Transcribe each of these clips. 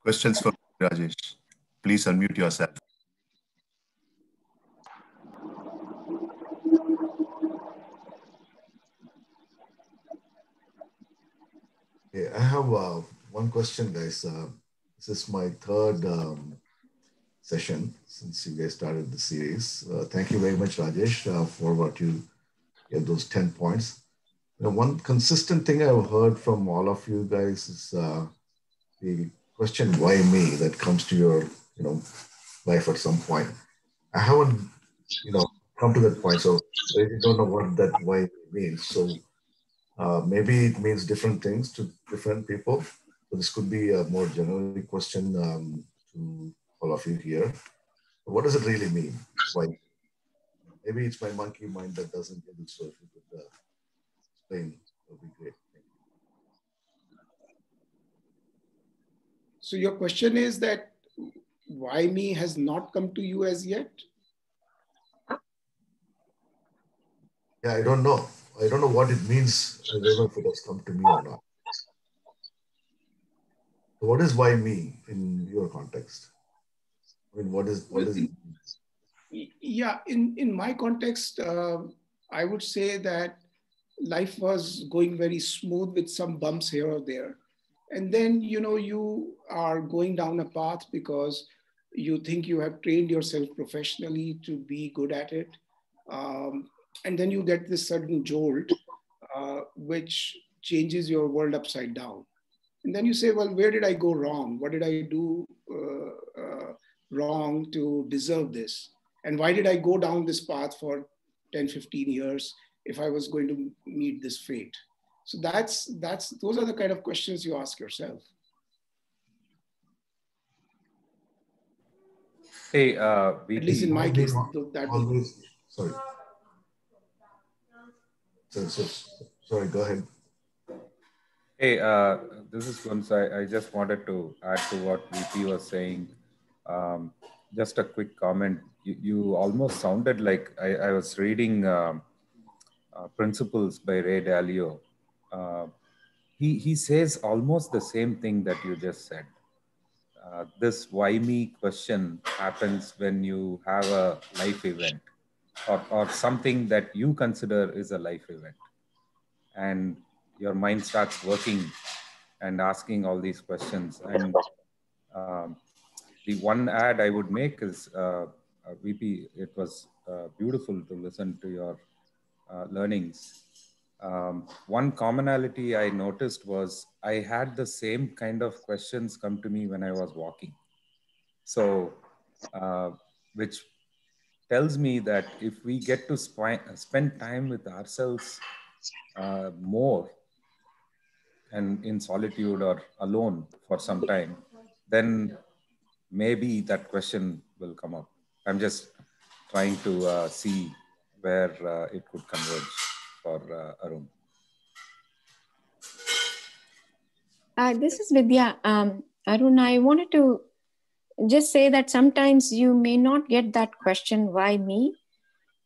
Questions for Rajesh. Please unmute yourself. Okay, I have one question, guys. This is my third session since you guys started the series. Thank you very much, Rajesh, for what you gave those 10 points. One consistent thing I've heard from all of you guys is the question, why me, that comes to your, life at some point. I haven't, come to that point, so I really don't know what that why means. So maybe it means different things to different people. So this could be a more generic question to all of you here. What does it really mean? Why? Maybe it's my monkey mind that doesn't get it. So if you could explain, that would be great. Thank you. So your question is that why me has not come to you as yet? Yeah, I don't know. I don't know what it means. I don't know if it has come to me or not. So what is why me in your context? I mean, what is it? Yeah, in my context, I would say that life was going very smooth with some bumps here or there. And then, you are going down a path because you think you have trained yourself professionally to be good at it. And then you get this sudden jolt, which changes your world upside down. And then you say, well, where did I go wrong? What did I do wrong to deserve this? And why did I go down this path for 10, 15 years if I was going to meet this fate? So those are the kind of questions you ask yourself. Hey, at least in my case, that always, sorry. Sorry, go ahead. Hey, this is Kunz. I just wanted to add to what VP was saying. Just a quick comment. You almost sounded like I was reading Principles by Ray Dalio. He says almost the same thing that you just said. This why me question happens when you have a life event or something that you consider is a life event. And your mind starts working and asking all these questions. And the one ad I would make is, VP, it was beautiful to listen to your learnings. One commonality I noticed was I had the same kind of questions come to me when I was walking. So, which tells me that if we get to spend time with ourselves more and in solitude or alone for some time, then maybe that question will come up. I'm just trying to see where it could converge for Arun. This is Vidya. Arun, I wanted to just say that sometimes you may not get that question, why me?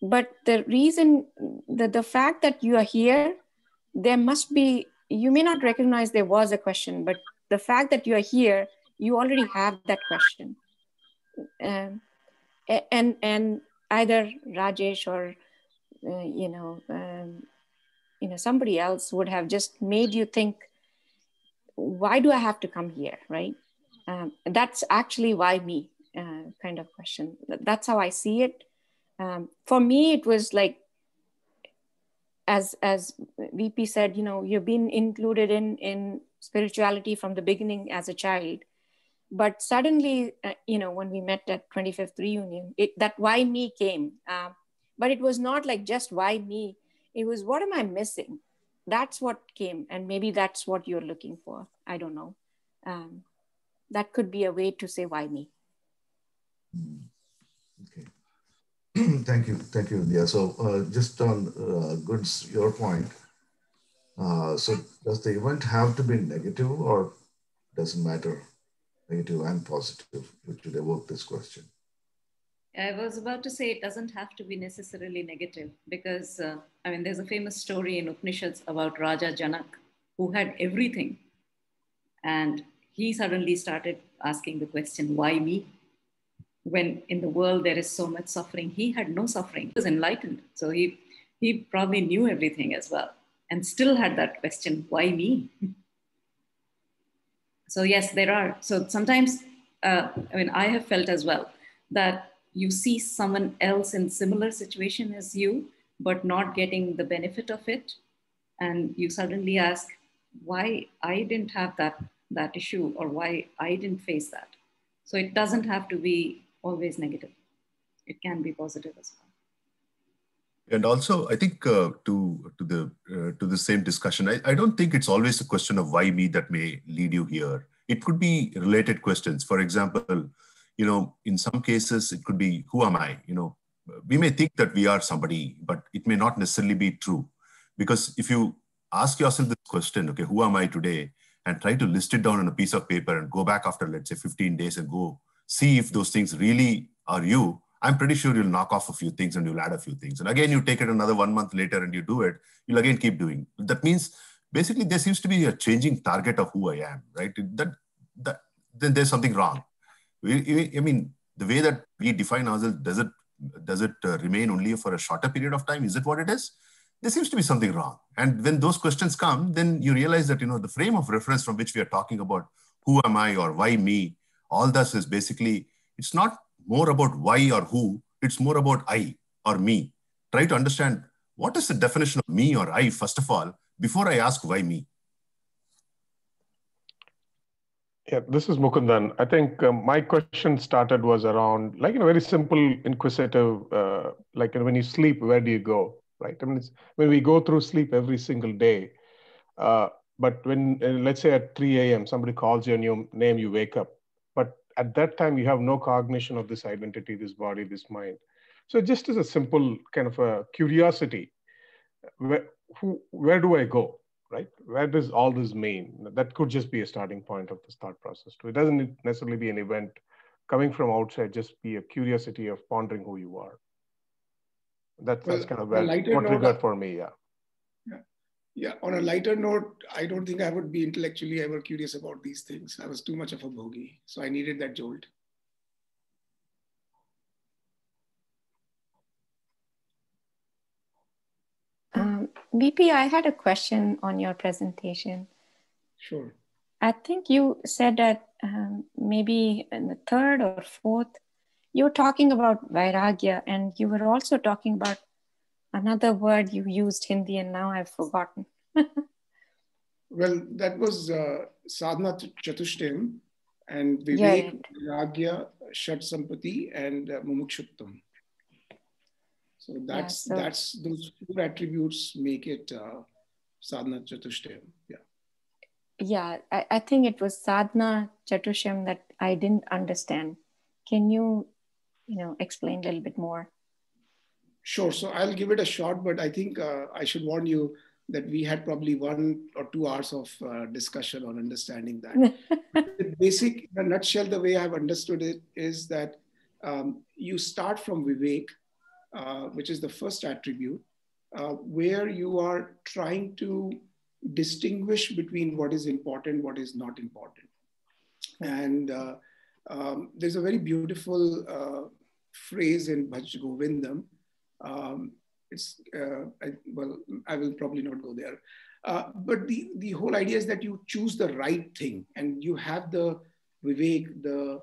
But the reason, the fact that you are here, there must be, you may not recognize there was a question, but the fact that you are here, you already have that question. And either Rajesh or, somebody else would have just made you think, why do I have to come here, right? That's actually why me kind of question. That's how I see it. For me, it was like, as VP said, you've been included in spirituality from the beginning as a child. But suddenly, when we met at 25th reunion, that why me came. But it was not like just why me. It was, what am I missing? That's what came. And maybe that's what you're looking for. I don't know. That could be a way to say why me. Okay. Thank you. Yeah. So just on Goods, your point. So does the event have to be negative or doesn't matter, negative and positive, which would evoke this question? I was about to say it doesn't have to be necessarily negative because, there's a famous story in Upanishads about Raja Janak who had everything and he suddenly started asking the question, why me? When in the world there is so much suffering, he had no suffering. He was enlightened. So he probably knew everything as well and still had that question, why me? So yes, there are. So sometimes, I mean, I have felt as well that you see someone else in similar situation as you, but not getting the benefit of it. And you suddenly ask, why I didn't have that issue, or why I didn't face that. So it doesn't have to be always negative. It can be positive as well. And also, I think to the same discussion, I don't think it's always a question of why me that may lead you here. It could be related questions. For example, in some cases, it could be, who am I? We may think that we are somebody, but it may not necessarily be true. Because if you ask yourself this question, okay, who am I today? And try to list it down on a piece of paper and go back after, let's say, 15 days and go see if those things really are you, I'm pretty sure you'll knock off a few things and you'll add a few things. And again, you take it another 1 month later and you do it, you'll again keep doing. That means basically there seems to be a changing target of who I am, right? Then there's something wrong. I mean, the way that we define ourselves, does it remain only for a shorter period of time? Is it what it is? There seems to be something wrong. And when those questions come, then you realize that, the frame of reference from which we are talking about, who am I or why me, all this is basically, it's not more about why or who, it's more about I or me. Try to understand what is the definition of me or I, first of all, before I ask why me. Yeah, this is Mukundan. I think my question started was around, like, very simple, inquisitive, like, when you sleep, where do you go, right? I mean, when we go through sleep every single day, but when, let's say at 3 a.m., somebody calls your name, you wake up. But at that time, you have no cognition of this identity, this body, this mind. So just as a simple kind of a curiosity, where do I go? Right? Where does all this mean? That could just be a starting point of this thought process too. It doesn't necessarily be an event coming from outside, just be a curiosity of pondering who you are. That's kind of what triggered for me, yeah. Yeah, on a lighter note, I don't think I would be intellectually ever curious about these things. I was too much of a bogey, so I needed that jolt. BP, I had a question on your presentation. Sure. I think you said that maybe in the third or fourth, you were talking about vairagya, and you were also talking about another word you used, Hindi, and now I've forgotten. Well, that was sadhana chatushtayam and vivek, vairagya, shat sampati, and mumukshutvam. So that's those 4 attributes make it sadhana chatushtayam. Yeah. Yeah, I think it was sadhana chatushtayam that I didn't understand. Can you, explain a little bit more? Sure. So I'll give it a shot, but I think I should warn you that we had probably 1 or 2 hours of discussion on understanding that. The basic, in a nutshell, the way I've understood it is that you start from vivek, which is the first attribute, where you are trying to distinguish between what is important, what is not important. And there's a very beautiful phrase in Bhaj Govindam. I will probably not go there. But the whole idea is that you choose the right thing and you have the vivek, the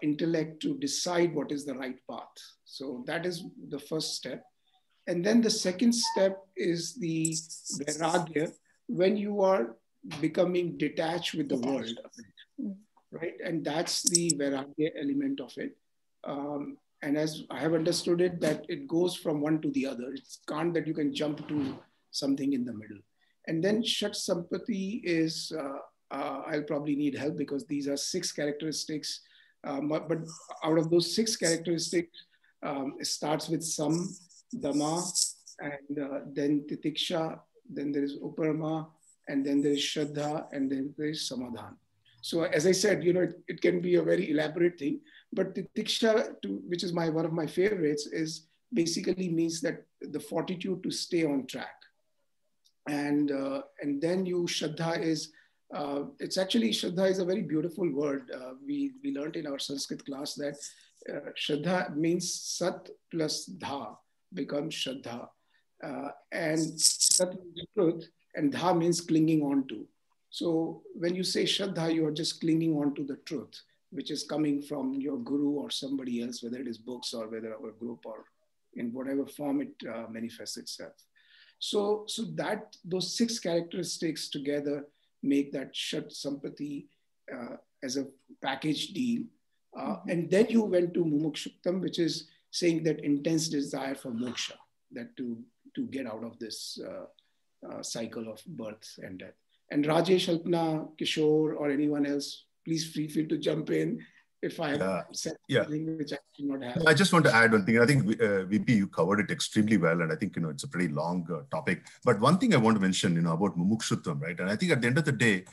intellect to decide what is the right path. So that is the first step. And then the second step is the vairagya, when you are becoming detached with the world, right? And that's the vairagya element of it. And as I have understood it, that it goes from one to the other. It's can't that you can jump to something in the middle. And then Shat Sampati is, I'll probably need help because these are 6 characteristics. But out of those 6 characteristics, it starts with Sam, Dama, and then Titiksha, then there is Uparama, and then there is Shraddha, and then there is Samadhan. So as I said, it can be a very elaborate thing, but Titiksha, which is one of my favorites, is basically means that the fortitude to stay on track. And then Shraddha is It's actually, Shraddha is a very beautiful word. We learned in our Sanskrit class that Shraddha means Sat plus Dha becomes Shraddha. And Sat means truth, and Dha means clinging on to. So when you say Shraddha, you are just clinging on to the truth, which is coming from your guru or somebody else, whether it is books or whether our group or in whatever form it manifests itself. So that those 6 characteristics together make that Shat Sampati as a package deal. And then you went to Mumukshuktam, which is saying that intense desire for moksha, that to get out of this cycle of birth and death. And Rajesh, Alpna, Kishore, or anyone else, please feel free to jump in if I have said something which I did not have. I just want to add one thing. I think VP, you covered it extremely well, and I think it's a pretty long topic. But one thing I want to mention, about Mumukshutvam, right? And I think at the end of the day,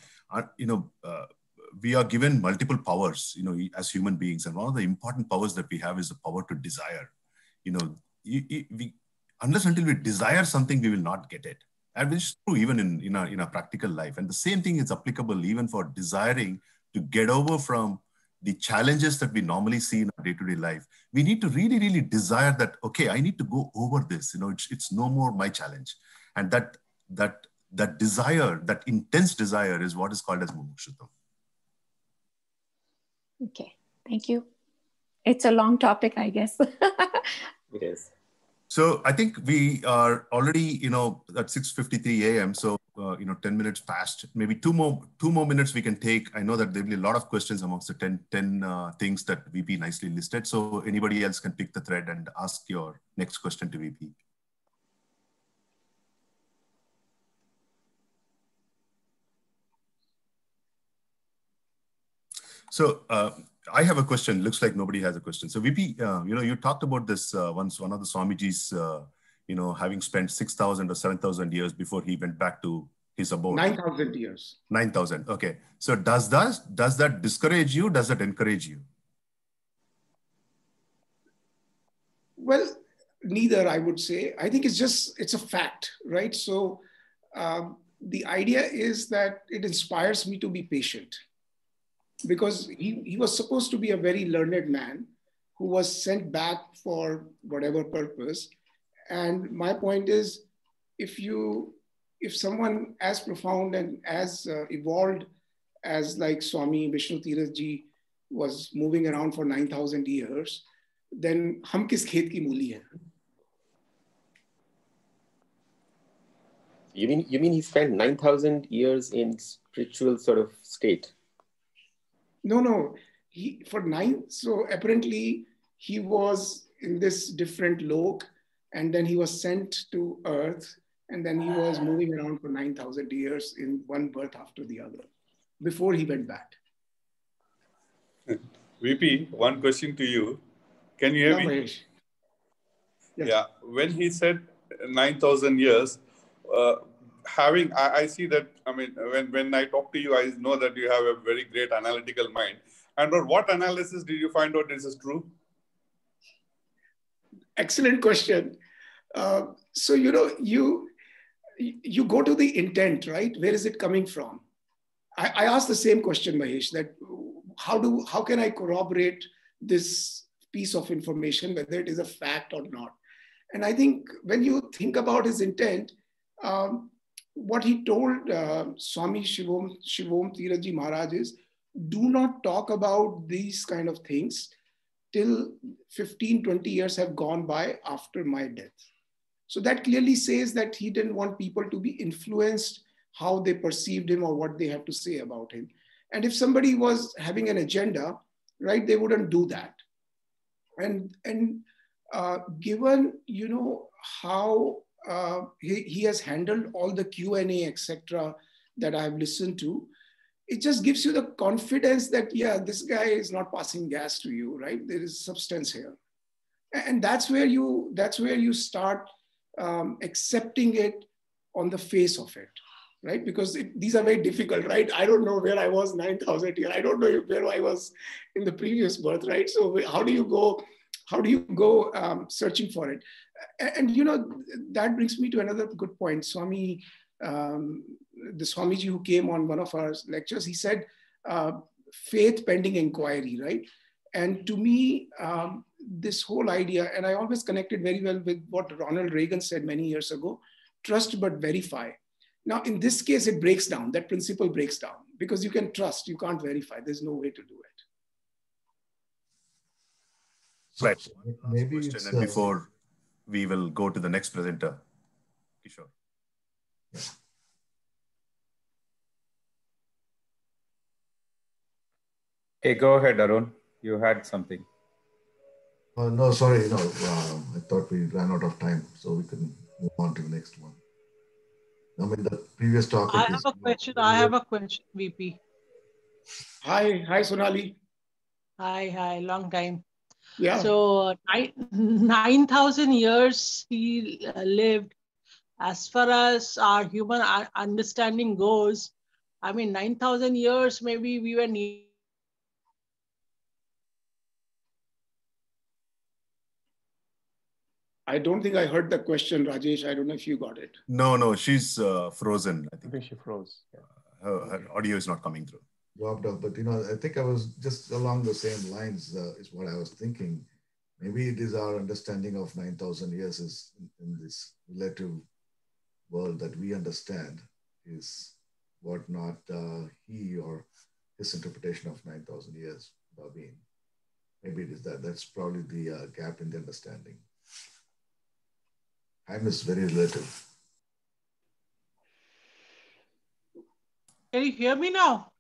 we are given multiple powers, as human beings, and one of the important powers that we have is the power to desire. Unless until we desire something, we will not get it. And which is true even in our practical life. And the same thing is applicable even for desiring to get over from the challenges that we normally see in our day-to-day life. We need to really, really desire that, okay, I need to go over this. It's no more my challenge. And that desire, that intense desire is what is called as mumukshutvam. Okay, thank you. It's a long topic, I guess. It is. So I think we are already, at 6:53 a.m. So, 10 minutes past, maybe two more minutes we can take. I know that there'll be a lot of questions amongst the 10 things that VP nicely listed. So anybody else can pick the thread and ask your next question to VP. So I have a question. Looks like nobody has a question. So VP, you talked about this once, one of the Swamiji's, having spent 6,000 or 7,000 years before he went back to his abode. 9,000 years. 9,000. Okay. So does that discourage you? Does that encourage you? Well, neither, I would say. I think it's a fact, right? So the idea is that it inspires me to be patient, because he was supposed to be a very learned man who was sent back for whatever purpose. And my point is, if someone as profound and as evolved as like Swami Vishnu Tirath Ji was moving around for 9,000 years, then hum kis khet ki mooli hai? You mean he spent 9,000 years in spiritual sort of state? No. So apparently he was in this different lok, and then he was sent to earth, and then he was moving around for 9,000 years in one birth after the other before he went back. VP, one question to you. Can you hear me? Mahesh. Yes. Yeah. When he said 9,000 years, I see that, when I talk to you, I know that you have a very great analytical mind. And what analysis did you find out this is true? Excellent question. So, you go to the intent, right? Where is it coming from? I asked the same question, Mahesh, that how can I corroborate this piece of information, whether it is a fact or not? And I think when you think about his intent, what he told Swami Shivom Tirath Ji Maharaj is, do not talk about these kind of things till 15, 20 years have gone by after my death. So that clearly says that he didn't want people to be influenced how they perceived him or what they have to say about him. And if somebody was having an agenda, right, they wouldn't do that. And given, how he has handled all the Q&A, etc., that I've listened to, it just gives you the confidence that, yeah, this guy is not passing gas to you, right? There is substance here. And that's where you start accepting it on the face of it, right? Because these are very difficult, right? I don't know where I was 9,000 years. I don't know where I was in the previous birth, right? So how do you go searching for it? And that brings me to another good point. Swami the Swamiji who came on one of our lectures, he said, faith pending inquiry, right? And to me, this whole idea, and I always connected very well with what Ronald Reagan said many years ago, trust but verify. Now, in this case, it breaks down, that principle breaks down, because you can trust, you can't verify. There's no way to do it. Right. So maybe Question, it's and before we will go to the next presenter, Kishore. Yeah. Hey, go ahead, Arun. You had something. No, sorry, no. I thought we ran out of time, so we can move on to the next one. I mean, the previous topic I have a question. I have a question, VP. Hi, Sonali. Hi, long time. Yeah. So 9,000 years he lived. As far as our human understanding goes, I mean, 9,000 years, maybe we were I don't think I heard the question, Rajesh. I don't know if you got it. No, she's frozen. I think she froze. Yeah. Her audio is not coming through. Dropped off, but I think I was just along the same lines. Is what I was thinking. Maybe it is our understanding of 9,000 years is in this relative world that we understand is what not he or his interpretation of 9,000 years would have been. Maybe it is that. That's probably the gap in the understanding. Time is very relative. Can you hear me now?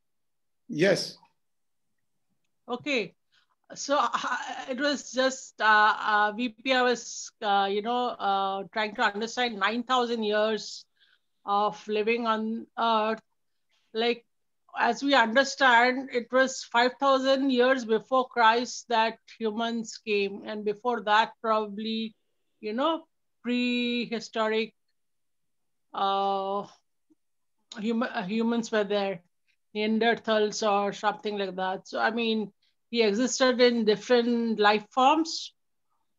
Yes. Okay. So it was just VP. I was trying to understand 9,000 years of living on Earth. Like, as we understand, it was 5,000 years before Christ that humans came, and before that, probably, prehistoric humans were there, Neanderthals or something like that. So, I mean, he existed in different life forms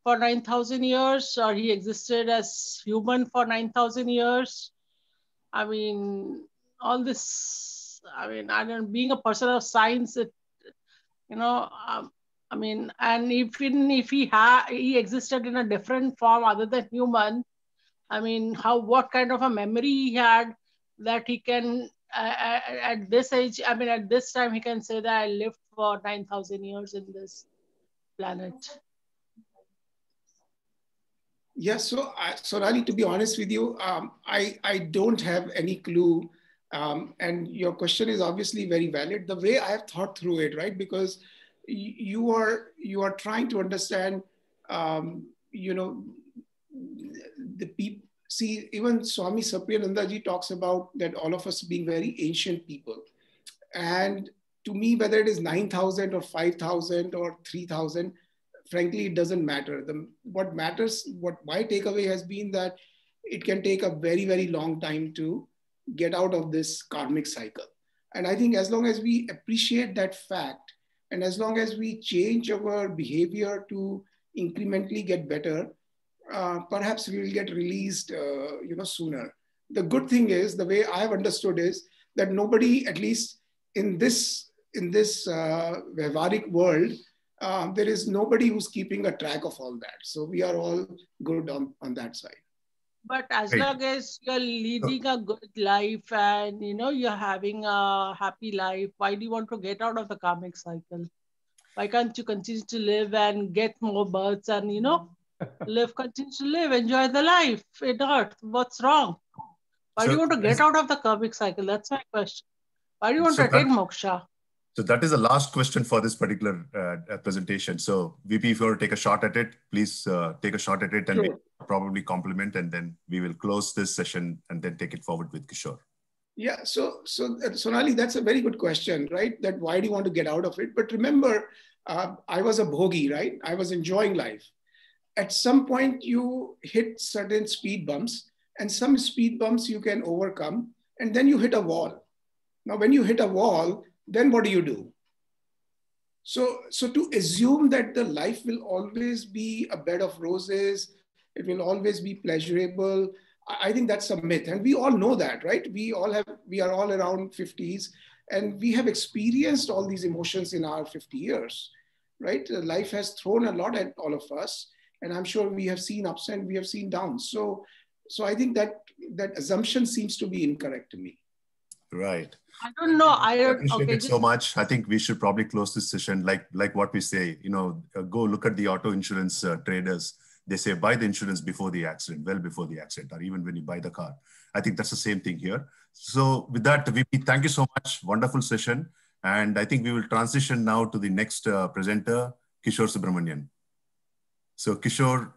for 9,000 years, or he existed as human for 9,000 years. I mean, all this, I mean, being a person of science, I mean, and even if he existed in a different form other than human, I mean, what kind of a memory he had that he can, at this age, I mean, at this time, he can say that I lived for 9,000 years in this planet. Yes, so Sonali, to be honest with you, I don't have any clue. And your question is obviously very valid. The way I have thought through it, right? Because you are trying to understand, the people. See, even Swami Satyanandaji talks about that all of us being very ancient people. And to me, whether it is 9,000 or 5,000 or 3,000, frankly, it doesn't matter. What matters, what my takeaway has been that it can take a very, very long time to get out of this karmic cycle. And I think as long as we appreciate that fact, and as long as we change our behavior to incrementally get better, perhaps we will get released, sooner. The good thing is, the way I've understood is that nobody, at least in this Vyavarik world, there is nobody who's keeping a track of all that. So we are all good on that side. But as long as you're leading a good life and, you're having a happy life, why do you want to get out of the karmic cycle? Why can't you continue to live and get more births and, continue to live, enjoy the life in Earth? What's wrong? Why do you want to get out of the karmic cycle? That's my question. Why do you want to attain moksha? So that is the last question for this particular presentation. So VP, if you want to take a shot at it, please take a shot at it and we probably compliment, and then we will close this session and then take it forward with Kishore. Yeah, so Sonali, that's a very good question, right? That why do you want to get out of it? But remember, I was a bhogi, right? I was enjoying life. At some point, you hit certain speed bumps, and some speed bumps you can overcome, and then you hit a wall. Now, when you hit a wall, then what do? So to assume that the life will always be a bed of roses, it will always be pleasurable, I think that's a myth. And we all know that, right? We are all around 50s, and we have experienced all these emotions in our 50 years, right? Life has thrown a lot at all of us. And I'm sure we have seen ups and we have seen downs. So I think that assumption seems to be incorrect to me. Right. I don't know. I appreciate okay, it so much. I think we should probably close this session like what we say, go look at the auto insurance traders. They say buy the insurance before the accident, well before the accident, or even when you buy the car. I think that's the same thing here. So with that, VP, thank you so much. Wonderful session. And I think we will transition now to the next presenter, Kishore Subramanian. So Kishore,